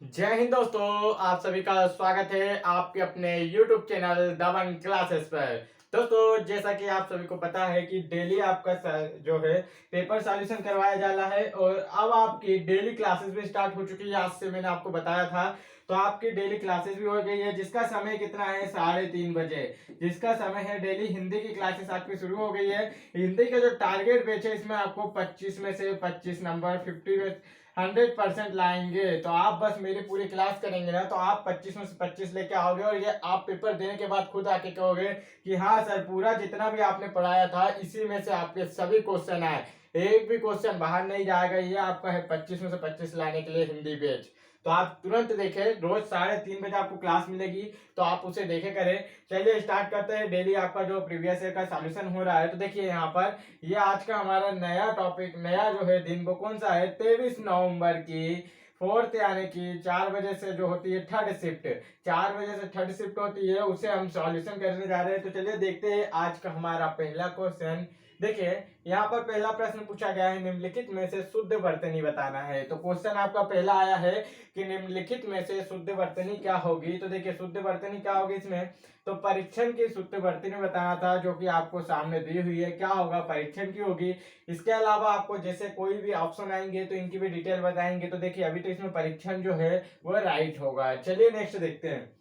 जय हिंद दोस्तों, आप सभी का स्वागत है आपके अपने YouTube चैनल दबंग क्लासेस पर। दोस्तों, जैसा कि आप सभी को पता है कि डेली आपका जो है पेपर सॉल्यूशन करवाया जा रहा है और अब आपकी डेली क्लासेस भी स्टार्ट हो चुकी है। आज से मैंने आपको बताया था, तो आपकी डेली क्लासेस भी हो गई है, जिसका समय कितना है 3:30 बजे। जिसका समय है डेली हिंदी की क्लासेस आपकी शुरू हो गई है। हिंदी का जो टारगेट बैच है, इसमें आपको 25 में से 25 नंबर 50 में 100% लाएंगे। तो आप बस मेरी पूरी क्लास करेंगे ना, तो आप 25 में से 25 लेके आओगे और ये आप पेपर देने के बाद खुद आके कहोगे कि हाँ सर, पूरा जितना भी आपने पढ़ाया था इसी में से आपके सभी क्वेश्चन आए, एक भी क्वेश्चन बाहर नहीं जाएगा। ये आपका है 25 में से 25 लाने के लिए हिंदी बैच। तो आप तुरंत देखें, रोज 3:30 बजे आपको क्लास मिलेगी, तो आप उसे देखे करें। चलिए स्टार्ट करते हैं। डेली आपका जो प्रीवियस ईयर का सॉल्यूशन हो रहा है, तो देखिए यहाँ पर ये आज का हमारा नया टॉपिक, नया जो है दिन, वो कौन सा है 23 नवंबर की फोर्थ, यानी कि 4 बजे से जो होती है थर्ड शिफ्ट। 4 बजे से थर्ड शिफ्ट होती है, उसे हम सॉल्यूशन करने जा रहे हैं। तो चलिए देखते हैं आज का हमारा पहला क्वेश्चन। देखिए यहाँ पर पहला प्रश्न पूछा गया है, निम्नलिखित में से शुद्ध वर्तनी बताना है। तो क्वेश्चन आपका पहला आया है कि निम्नलिखित में से शुद्ध वर्तनी क्या होगी। तो देखिए शुद्ध वर्तनी क्या होगी इसमें, तो परीक्षण की शुद्ध वर्तनी बताना था, जो कि आपको सामने दी हुई है। क्या होगा, परीक्षण की होगी। इसके अलावा आपको जैसे कोई भी ऑप्शन आएंगे तो इनकी भी डिटेल बताएंगे। तो देखिए अभी तो इसमें परीक्षण जो है वो राइट होगा। चलिए नेक्स्ट देखते हैं।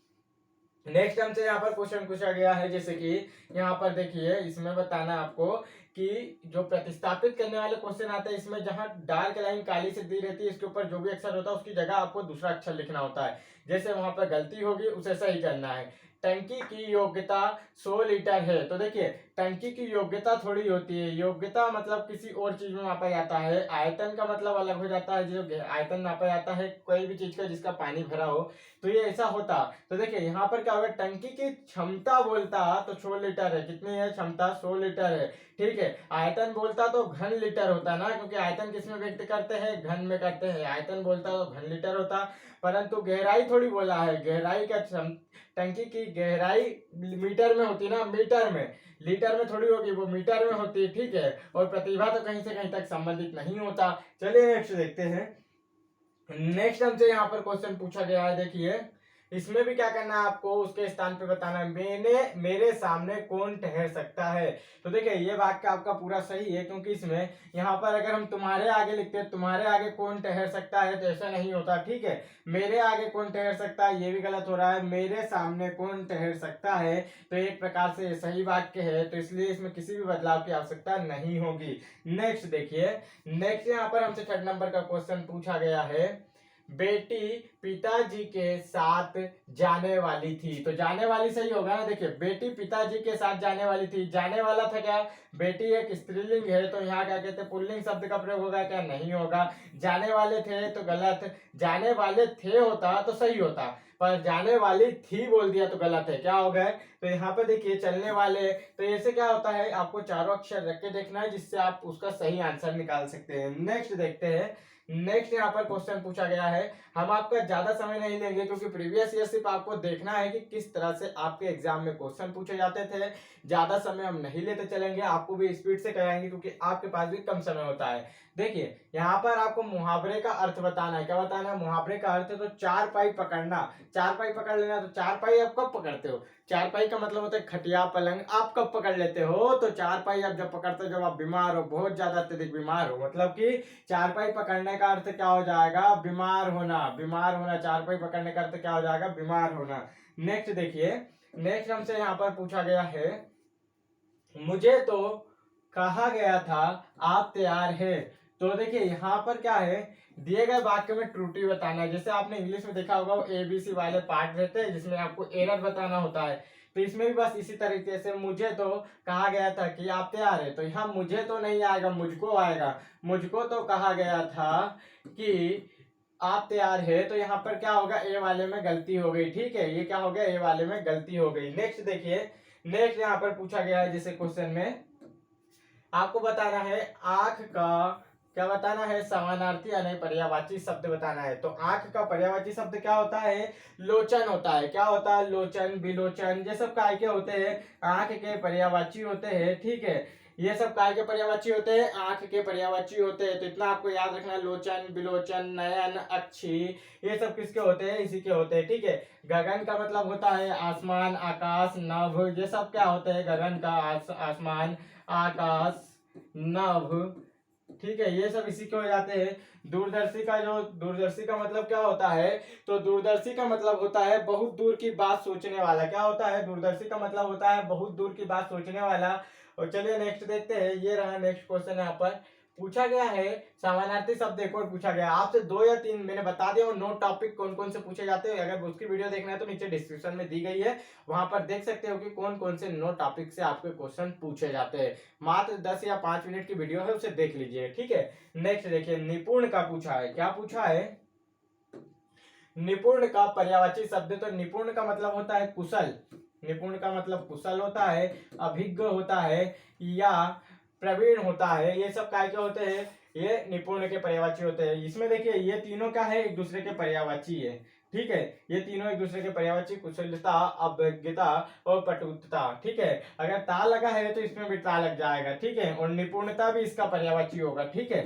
नेक्स्ट हमसे यहाँ पर क्वेश्चन पूछा गया है, जैसे कि यहाँ पर देखिए इसमें बताना है आपको कि जो प्रतिस्थापित करने वाले क्वेश्चन आते हैं, इसमें जहां डार्क लाइन काली से दी रहती है, इसके ऊपर जो भी अक्षर होता है उसकी जगह आपको दूसरा अक्षर लिखना होता है। जैसे वहां पर गलती होगी उसे सही करना है। टंकी की योग्यता 100 लीटर है। तो देखिए टंकी की योग्यता थोड़ी होती है, योग्यता मतलब किसी और चीज में मापा जाता है। आयतन का मतलब अलग हो जाता है, जो आयतन नापा जाता है कोई भी चीज का जिसका पानी भरा हो, तो ये ऐसा होता। तो देखिए यहाँ पर क्या होगा, टंकी की क्षमता बोलता तो 100 लीटर है। कितनी है क्षमता, 100 लीटर है। ठीक है, आयतन बोलता तो घन लीटर होता ना, क्योंकि आयतन किसमें व्यक्त करते हैं, घन में करते हैं। आयतन बोलता तो घन लीटर होता, परंतु गहराई थोड़ी बोला है। गहराई का टंकी की गहराई मीटर में होती ना, मीटर में, लीटर में थोड़ी होगी, वो मीटर में होती है। ठीक है, और प्रतिभा तो कहीं से कहीं तक संबंधित नहीं होता। चलिए नेक्स्ट देखते हैं। नेक्स्ट हमसे यहाँ पर क्वेश्चन पूछा गया है, देखिए इसमें भी क्या करना है आपको, उसके स्थान पे बताना है। मेरे सामने कौन ठहर सकता है। तो देखिए ये वाक्य आपका पूरा सही है, क्योंकि इसमें यहाँ पर अगर हम तुम्हारे आगे लिखते हैं, तुम्हारे आगे कौन ठहर सकता है, तो ऐसा नहीं होता। ठीक है, मेरे आगे कौन ठहर सकता है, ये भी गलत हो रहा है। मेरे सामने कौन ठहर सकता है, तो एक प्रकार से सही वाक्य है, तो इसलिए इसमें किसी भी बदलाव की आवश्यकता नहीं होगी। नेक्स्ट देखिए, नेक्स्ट यहाँ पर हमसे 3 नंबर का क्वेश्चन पूछा गया है। बेटी पिताजी के साथ जाने वाली थी। तो जाने वाली सही होगा ना। देखिए बेटी पिताजी के साथ जाने वाली थी, जाने वाला था क्या, बेटी एक स्त्रीलिंग है, तो यहाँ क्या कहते हैं, पुल्लिंग शब्द का प्रयोग होगा क्या, नहीं होगा। जाने वाले थे तो गलत, जाने वाले थे होता तो सही होता, पर जाने वाली थी बोल दिया तो गलत है। क्या हो गए, तो यहाँ पे देखिए चलने वाले, तो ऐसे क्या होता है, आपको चारों अक्षर रख के देखना है, जिससे आप उसका सही आंसर निकाल सकते हैं। नेक्स्ट देखते हैं। नेक्स्ट यहाँ पर क्वेश्चन पूछा गया है। हम आपका ज्यादा समय नहीं लेंगे, क्योंकि प्रीवियस ईयर सिर्फ आपको देखना है कि किस तरह से आपके एग्जाम में क्वेश्चन पूछे जाते थे। ज्यादा समय हम नहीं लेते चलेंगे, आपको भी स्पीड से कराएंगे, क्योंकि आपके पास भी कम समय होता है। देखिए यहाँ पर आपको मुहावरे का अर्थ बताना है। क्या बताना है, मुहावरे का अर्थ। तो चार पाई पकड़ना, चार पाई पकड़ लेना। तो चार पाई आप कब पकड़ते हो, चार पाई का मतलब होता है खटिया पलंग, आप कब पकड़ लेते हो, तो चार पाई आप जब पकड़ते हो जब आप बीमार हो, बहुत ज्यादा अत्यधिक बीमार हो, मतलब कि चारपाई पकड़ने का अर्थ क्या हो जाएगा, बीमार होना। बीमार होना, चारपाई पकड़ने का अर्थ क्या हो जाएगा, बीमार होना। नेक्स्ट देखिए, नेक्स्ट हमसे यहाँ पर पूछा गया है, मुझे तो कहा गया था आप तैयार है। तो देखिए यहाँ पर क्या है, दिए गए वाक्य में त्रुटि बताना है। जैसे आपने इंग्लिश में देखा होगा, वो एबीसी वाले पार्ट रहते हैं जिसमें आपको एरर बताना होता है। तो इसमें भी बस इसी तरीके से, मुझे तो कहा गया था कि आप तैयार है, तो यहाँ मुझे तो नहीं आएगा, मुझको आएगा। मुझको तो कहा गया था कि आप तैयार है, तो यहाँ पर क्या होगा, ए वाले में गलती हो गई। ठीक है, ये क्या हो गया, ए वाले में गलती हो गई। नेक्स्ट देखिए, नेक्स्ट यहाँ पर पूछा गया है, जैसे क्वेश्चन में आपको बताना है आंख का, क्या बताना है, समानार्थी यानी पर्यायवाची शब्द बताना है। तो आंख का पर्यायवाची शब्द क्या होता है, लोचन होता है। क्या होता है, लोचन, विलोचन, ये सब काय के होते हैं, आंख के पर्यायवाची होते हैं। ठीक है, ये सब काय के पर्यायवाची होते हैं, आंख के पर्यायवाची होते हैं। तो इतना आपको याद रखना है, लोचन, बिलोचन, नयन, अक्षी, ये सब किसके होते हैं, इसी के होते हैं। ठीक है, गगन का मतलब होता है आसमान, आकाश, नभ, ये सब क्या होते हैं, गगन का आसमान, आकाश, नभ। ठीक है, ये सब इसी के हो जाते हैं। दूरदर्शी का जो दूरदर्शी का मतलब क्या होता है, तो दूरदर्शी का मतलब होता है बहुत दूर की बात सोचने वाला। क्या होता है, दूरदर्शी का मतलब होता है बहुत दूर की बात सोचने वाला। और चलिए नेक्स्ट देखते हैं, ये रहा नेक्स्ट क्वेश्चन। यहाँ पर पूछा गया है समानार्थी शब्द एक और पूछा गया आपसे, 2 या 3 मैंने बता दिया और 9 टॉपिक कौन कौन से पूछे जाते हैं। अगर उसकी वीडियो देखना है तो नीचे डिस्क्रिप्शन में दी गई है, वहां पर देख सकते हो कि कौन कौन से 9 टॉपिक से आपके क्वेश्चन पूछे जाते हैं। मात्र 10 या 5 मिनट की वीडियो है, उसे देख लीजिए। ठीक है, नेक्स्ट देखिए, निपुण का पूछा है। क्या पूछा है, निपुण का पर्यायवाची शब्द। तो निपुण का मतलब होता है कुशल, निपुण का मतलब कुशल होता है, अभिज्ञ होता है या प्रवीण होता है। ये सब काय के होते हैं, ये निपुण के पर्यायवाची होते हैं। इसमें देखिए ये तीनों क्या है, एक दूसरे के पर्यायवाची है। ठीक है, ये तीनों एक दूसरे के पर्यायवाची, कुशलता, अभिज्ञता और पटुता। ठीक है, अगर ता लगा है तो इसमें भी ता लग जाएगा। ठीक है, और निपुणता भी इसका पर्यायवाची होगा। ठीक है,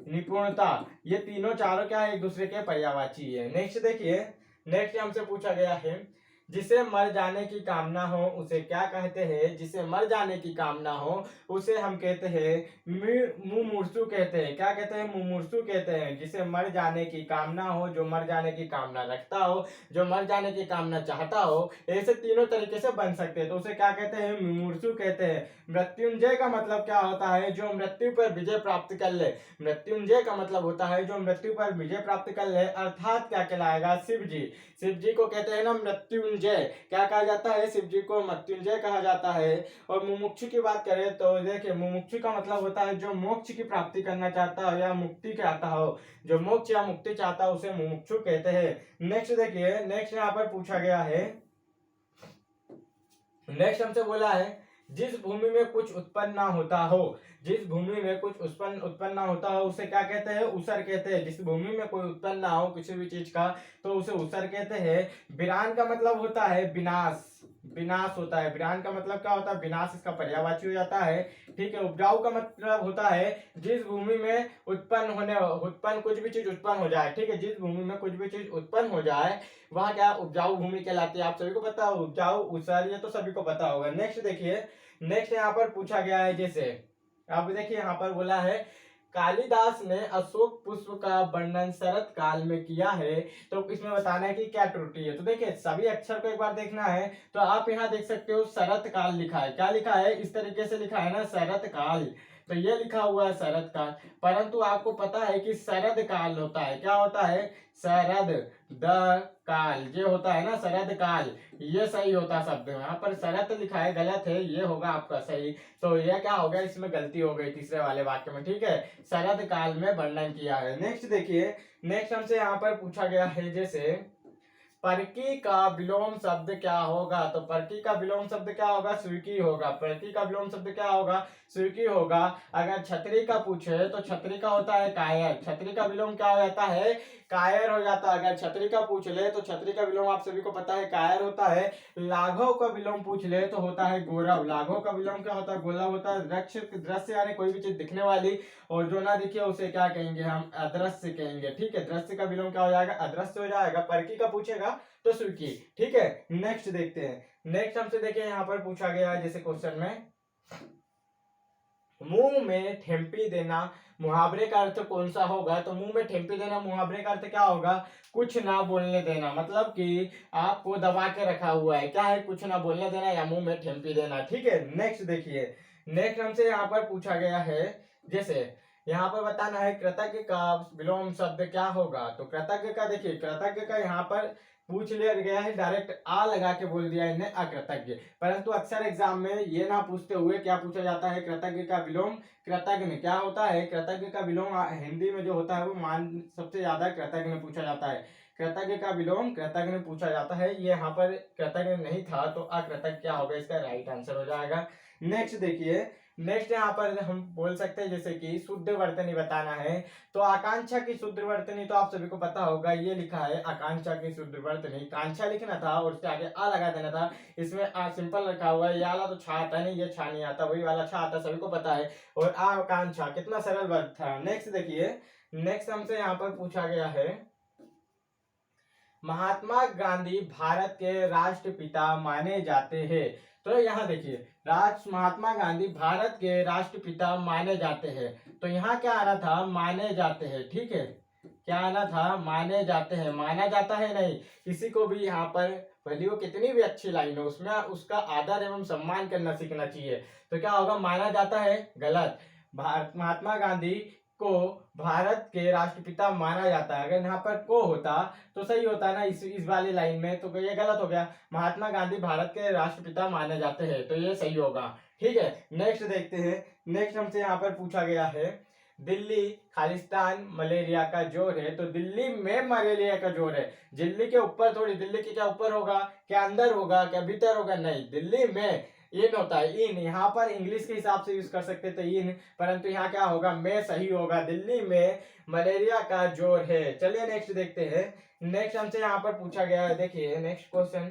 निपुणता, ये तीनों चारों क्या है, एक दूसरे के पर्यायवाची है। नेक्स्ट देखिए, नेक्स्ट हमसे पूछा गया है, जिसे मर जाने की कामना हो उसे क्या कहते हैं, जिसे मर जाने की कामना हो उसे हम कहते हैं मुमूर्षु कहते हैं। क्या कहते हैं, मुमूर्षु कहते हैं। जिसे मर जाने की कामना हो, जो मर जाने की कामना रखता हो, जो मर जाने की कामना चाहता हो, ऐसे तीनों तरीके से बन सकते हैं, तो उसे क्या कहते हैं, मुमूर्षु कहते हैं। मृत्युंजय का मतलब क्या होता है, जो मृत्यु पर विजय प्राप्त कर ले। मृत्युंजय का मतलब होता है जो मृत्यु पर विजय प्राप्त कर ले, अर्थात क्या कहलाएगा, शिव जी। शिव जी को कहते हैं ना मृत्युंजय। क्या कहा जाता है, शिव जी को मृत्युंजय कहा जाता है। और मुमुक्षु की बात करें तो देखिए, मुमुक्षु का मतलब होता है जो मोक्ष की प्राप्ति करना चाहता हो या मुक्ति चाहता हो, जो मोक्ष या मुक्ति चाहता हो उसे मुमुक्षु कहते हैं। नेक्स्ट देखिए, नेक्स्ट यहाँ पर पूछा गया है, नेक्स्ट हमसे बोला है, जिस भूमि में कुछ उत्पन्न ना होता हो, जिस भूमि में कुछ उत्पन्न ना होता हो उसे क्या कहते हैं, उसर कहते हैं। जिस भूमि में कोई उत्पन्न ना हो किसी भी चीज का तो उसे उसर कहते हैं। विरान का मतलब होता है विनाश, विनाश होता है। विरान का मतलब क्या होता है, विनाश, इसका पर्यायवाची हो जाता है। ठीक है, उपजाऊ का मतलब होता है जिस भूमि में उत्पन्न कुछ भी चीज उत्पन्न हो जाए। ठीक है, जिस भूमि में कुछ भी चीज उत्पन्न हो जाए वहां क्या उपजाऊ भूमि कहलाती है। आप सभी को पता हो, उपजाऊ, उसर, ये तो सभी को पता होगा। नेक्स्ट देखिए, नेक्स्ट यहाँ पर पूछा गया है, जैसे अब देखिए यहाँ पर बोला है, कालिदास ने अशोक पुष्प का वर्णन शरत काल में किया है, तो इसमें बताना है कि क्या त्रुटि है। तो देखिए सभी अक्षर को एक बार देखना है, तो आप यहाँ देख सकते हो शरत काल लिखा है। क्या लिखा है, इस तरीके से लिखा है ना, शरत काल, तो ये लिखा हुआ है शरत काल। परंतु आपको पता है कि शरद काल होता है। क्या होता है, शरद द काल, ये होता है ना शरद काल, ये सही होता शब्द। यहाँ पर शरत लिखा है, गलत है, ये होगा आपका सही। तो ये क्या हो गया, इसमें गलती हो गई तीसरे वाले वाक्य में। ठीक है, शरद काल में वर्णन किया है। नेक्स्ट देखिए, नेक्स्ट हमसे यहाँ पर पूछा गया है, जैसे परकी का विलोम शब्द क्या होगा। तो परकी का विलोम शब्द क्या होगा, स्वीकी होगा। परकी का विलोम शब्द क्या होगा, स्वीकी होगा। अगर छतरी का पूछे तो छतरी का होता है कायर, छतरी का विलोम क्या हो जाता है, कायर हो जाता है। अगर छतरी का पूछ ले तो छतरी का विलोम आप सभी को पता है कायर होता है। लाघव का विलोम पूछ ले तो होता है गौरव। लाघव का विलोम क्या होता है, गोला होता है। दृश्य यानी कोई भी चीज दिखने वाली, और जो ना दिखे उसे क्या कहेंगे, हम अदृश्य कहेंगे। ठीक है, दृश्य का विलोम क्या हो जाएगा, अदृश्य हो जाएगा। परकी का पूछेगा तो स्वीकी। ठीक है, नेक्स्ट देखते हैं। नेक्स्ट हमसे देखिए यहाँ पर पूछा गया है, जैसे क्वेश्चन में, मुंह में ठेम्पी देना मुहावरे का अर्थ कौन सा होगा। तो मुंह में ठेम्पी देना मुहावरे का अर्थ क्या होगा, कुछ ना बोलने देना। मतलब कि आपको दबा के रखा हुआ है, क्या है, कुछ ना बोलने देना या मुंह में ठेम्पी देना। ठीक है, नेक्स्ट देखिए, नेक्स्ट हमसे यहाँ पर पूछा गया है, जैसे यहाँ पर बताना है कृतज्ञ का विलोम शब्द क्या होगा। तो कृतज्ञ का देखिए, कृतज्ञ का यहाँ पर पूछ लिया गया है, डायरेक्ट आ लगा के बोल दिया इन्हें अकृतज्ञ। परंतु अक्सर एग्जाम में ये ना पूछते हुए क्या पूछा जाता है, कृतज्ञ का विलोम कृतज्ञ क्या होता है। कृतज्ञ का विलोम हिंदी में जो होता है वो मान सबसे ज्यादा कृतज्ञ में पूछा जाता है। कृतज्ञ का विलोम कृतज्ञ में पूछा जाता है। ये यहाँ पर कृतज्ञ नहीं था तो अकृतज्ञ क्या होगा, इसका राइट आंसर हो जाएगा। नेक्स्ट देखिए, नेक्स्ट यहाँ पर हम बोल सकते हैं जैसे कि शुद्ध वर्तनी बताना है, तो आकांक्षा की शुद्ध वर्तनी तो आप सभी को पता होगा, ये लिखा है आकांक्षा की शुद्ध वर्तनी, कांक्षा लिखना था और उसके आगे आ लगा देना था। इसमें सिंपल रखा हुआ है, ये वाला तो छा आता नहीं, ये छा नहीं आता, वही वाला छा आता, सभी को पता है। और आकांक्षा कितना सरल वर्ड था। नेक्स्ट देखिए, नेक्स्ट हमसे यहाँ पर पूछा गया है, महात्मा गांधी भारत के राष्ट्रपिता माने जाते हैं। तो यहाँ देखिए, महात्मा गांधी भारत के राष्ट्रपिता माने जाते हैं, तो यहाँ क्या आना था, माने जाते हैं, ठीक है, क्या आना था, माने जाते हैं, माना जाता है नहीं। किसी को भी यहाँ पर भले वो कितनी भी अच्छी लाइन हो, उसमें उसका आदर एवं सम्मान करना सीखना चाहिए। तो क्या होगा, माना जाता है, गलत। महात्मा गांधी को भारत के राष्ट्रपिता माना जाता है, अगर यहाँ पर को होता तो सही होता ना, इस वाली लाइन में, तो ये गलत हो गया। महात्मा गांधी भारत के राष्ट्रपिता माने जाते हैं, तो ये सही होगा, ठीक है। नेक्स्ट देखते हैं, नेक्स्ट हमसे यहाँ पर पूछा गया है, दिल्ली खालिस्तान मलेरिया का जोर है, तो दिल्ली में मलेरिया का जोर है, दिल्ली के ऊपर थोड़ी, दिल्ली के क्या ऊपर होगा, क्या अंदर होगा, क्या भीतर होगा, नहीं, दिल्ली में इन होता है, इन, यहाँ पर इंग्लिश के हिसाब से यूज कर सकते थे इन, परंतु यहाँ क्या होगा, में सही होगा, दिल्ली में मलेरिया का जोर है। चलिए नेक्स्ट देखते हैं, नेक्स्ट हमसे यहाँ पर पूछा गया है, देखिए नेक्स्ट क्वेश्चन।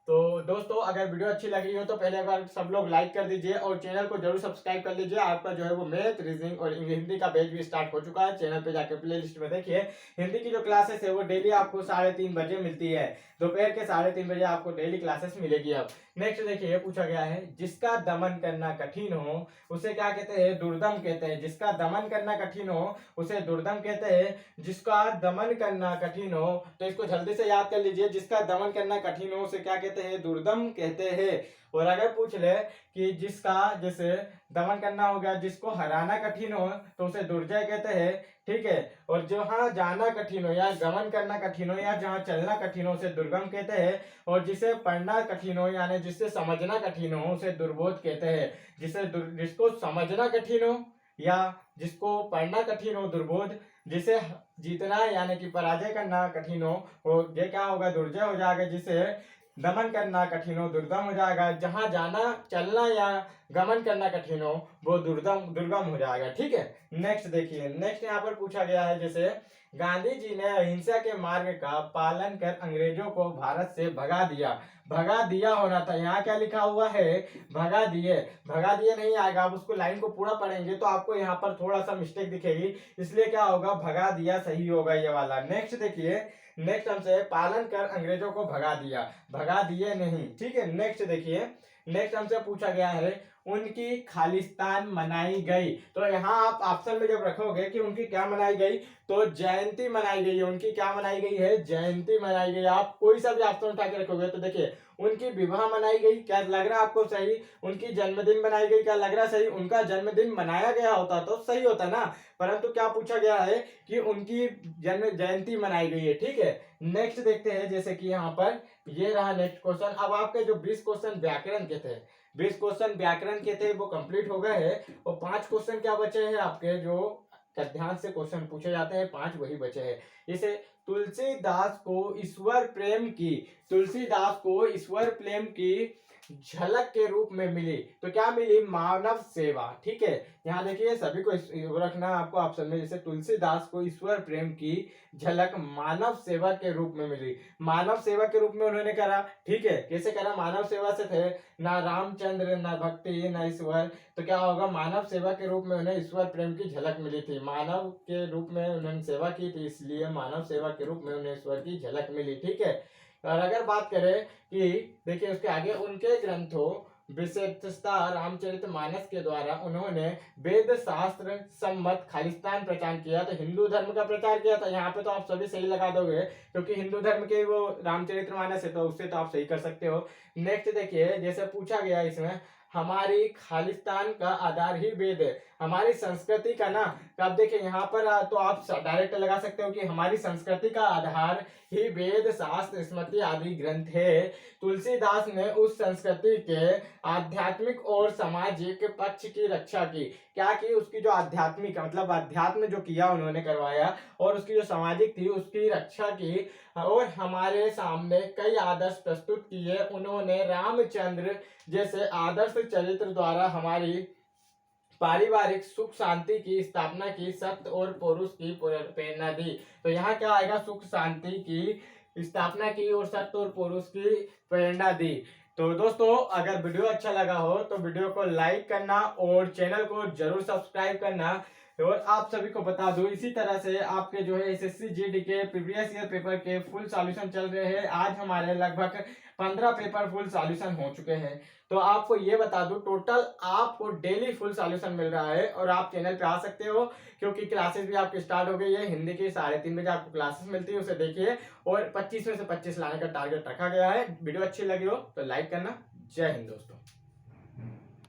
तो दोस्तों अगर वीडियो अच्छी लगी हो तो पहले एक बार सब लोग लाइक कर दीजिए और चैनल को जरूर सब्सक्राइब कर लीजिए। आपका जो है वो मैथ, रीजनिंग और हिंदी का बैच भी स्टार्ट हो चुका है, चैनल पे जाकर प्ले लिस्ट में देखिए। हिंदी की जो क्लासेस है वो डेली आपको 3:30 बजे मिलती है, दोपहर के 3:30 बजे आपको डेली क्लासेस मिलेगी। अब नेक्स्ट देखिए, पूछा गया है, जिसका दमन करना कठिन हो उसे क्या कहते हैं, दुर्दम कहते हैं। जिसका दमन करना कठिन हो उसे दुर्दम कहते हैं। जिसका दमन करना कठिन हो, तो इसको जल्दी से याद कर लीजिए, जिसका दमन करना कठिन हो उसे क्या कहते हैं, दुर्दम कहते हैं। और अगर पूछ ले कि जिसका जैसे दमन करना हो गया, जिसको हराना कठिन हो तो उसे दुर्जय कहते हैं, ठीक है। और जहाँ जाना कठिन हो या गमन करना कठिन हो या जहाँ चलना कठिन हो उसे दुर्गम कहते हैं। और जिसे पढ़ना कठिन हो यानी जिससे समझना कठिन हो उसे दुर्बोध कहते हैं। जिसको समझना कठिन हो या जिसको पढ़ना कठिन हो दुर्बोध, जिसे जीतना यानी कि पराजय करना कठिन हो वो ये क्या होगा, दुर्जय हो जाएगा। जिसे दमन करना कठिन हो दुर्दम हो जाएगा। जहां जाना चलना या गमन करना कठिन हो वो दुर्गम हो जाएगा, ठीक है। नेक्स्ट देखिए, नेक्स्ट यहाँ पर पूछा गया है, जैसे गांधी जी ने अहिंसा के मार्ग का पालन कर अंग्रेजों को भारत से भगा दिया। भगा दिया होना था, यहाँ क्या लिखा हुआ है, भगा दिए। भगा दिए नहीं आएगा, आप उसको लाइन को पूरा पढ़ेंगे तो आपको यहाँ पर थोड़ा सा मिस्टेक दिखेगी, इसलिए क्या होगा, भगा दिया सही होगा ये वाला। नेक्स्ट देखिए, नेक्स्ट हमसे पालन कर अंग्रेजों को भगा दिया, भगा दिए नहीं, ठीक है। नेक्स्ट देखिए, नेक्स्ट हमसे पूछा गया है, उनकी खालिस्तान मनाई गई। तो यहाँ आप ऑप्शन में जब रखोगे कि उनकी क्या मनाई गई, तो जयंती मनाई गई है। उनकी क्या मनाई गई है, जयंती मनाई गई। आप कोई सा भी ऑप्शन उठा के रखोगे तो देखिए, उनकी विवाह मनाई गई, क्या लग रहा है आपको सही। उनकी जन्मदिन मनाई गई, क्या लग रहा है सही। उनका जन्मदिन मनाया गया होता तो सही होता ना, परंतु क्या पूछा गया है कि उनकी जन्म जयंती मनाई गई है, ठीक है। नेक्स्ट देखते हैं, जैसे कि यहाँ पर ये रहा नेक्स्ट क्वेश्चन। अब आपके जो 20 क्वेश्चन व्याकरण के थे, 20 क्वेश्चन व्याकरण के थे वो कंप्लीट हो गए हैं और 5 क्वेश्चन क्या बचे हैं आपके, जो ध्यान से क्वेश्चन पूछे जाते हैं 5 वही बचे हैं। जैसे तुलसीदास को ईश्वर प्रेम की, तुलसीदास को ईश्वर प्रेम की झलक के रूप में मिली, तो क्या मिली, मानव सेवा, ठीक है। यहाँ देखिए सभी को रखना आपको ऑप्शन में, जैसे तुलसीदास को ईश्वर प्रेम की झलक मानव सेवा के रूप में मिली। मानव सेवा के रूप में उन्होंने करा, ठीक है। कैसे करा, मानव सेवा से थे ना रामचंद्र ना भक्ति ना ईश्वर, तो क्या होगा, मानव सेवा के रूप में उन्हें ईश्वर प्रेम की झलक मिली थी। मानव के रूप में उन्होंने सेवा की थी, इसलिए मानव सेवा के रूप में उन्हें ईश्वर की झलक मिली, ठीक है। और अगर बात करें कि देखिए उसके आगे, उनके ग्रंथों विशेषता रामचरितमानस के द्वारा उन्होंने वेद शास्त्र सम्मत खालिस्तान प्रचार किया, तो हिंदू धर्म का प्रचार किया था। यहाँ पे तो आप सभी सही लगा दोगे क्योंकि हिंदू धर्म के वो रामचरितमानस है, तो उससे तो आप सही कर सकते हो। नेक्स्ट देखिए, जैसे पूछा गया इसमें, हमारी खालिस्तान का आधार ही वेद है, हमारी संस्कृति का ना। तो आप देखिए यहाँ पर तो आप डायरेक्ट लगा सकते हो कि हमारी संस्कृति का आधार ही वेद शास्त्र स्मृति आदि ग्रंथ है। तुलसीदास ने उस संस्कृति के आध्यात्मिक और सामाजिक पक्ष की रक्षा की। क्या की, उसकी जो आध्यात्मिक मतलब अध्यात्म जो किया उन्होंने करवाया, और उसकी जो सामाजिक थी उसकी रक्षा की, और हमारे सामने कई आदर्श प्रस्तुत किए। उन्होंने रामचंद्र जैसे आदर्श चरित्र द्वारा हमारी पारिवारिक सुख शांति की स्थापना की सत्य और पुरुष की प्रेरणा दी। तो यहाँ क्या आएगा, सुख शांति की स्थापना की और सत्य और पुरुष की प्रेरणा दी। तो दोस्तों अगर वीडियो अच्छा लगा हो तो वीडियो को लाइक करना और चैनल को जरूर सब्सक्राइब करना। और आप सभी को बता दूं, इसी तरह से आपके जो है एसएससी जीडी के प्रीवियस ईयर पेपर के फुल सॉल्यूशन चल रहे हैं। आज हमारे लगभग 15 पेपर फुल सॉल्यूशन हो चुके हैं। तो आपको ये बता दूं, टोटल आपको डेली फुल सॉल्यूशन मिल रहा है और आप चैनल पे आ सकते हो क्योंकि क्लासेस भी आपकी स्टार्ट हो गई है। हिंदी की 3:30 बजे आपको क्लासेस मिलती है, उसे देखिए। और 25 में से 25 लाने का टारगेट रखा गया है। वीडियो अच्छी लगी हो तो लाइक करना। जय हिंद दोस्तों।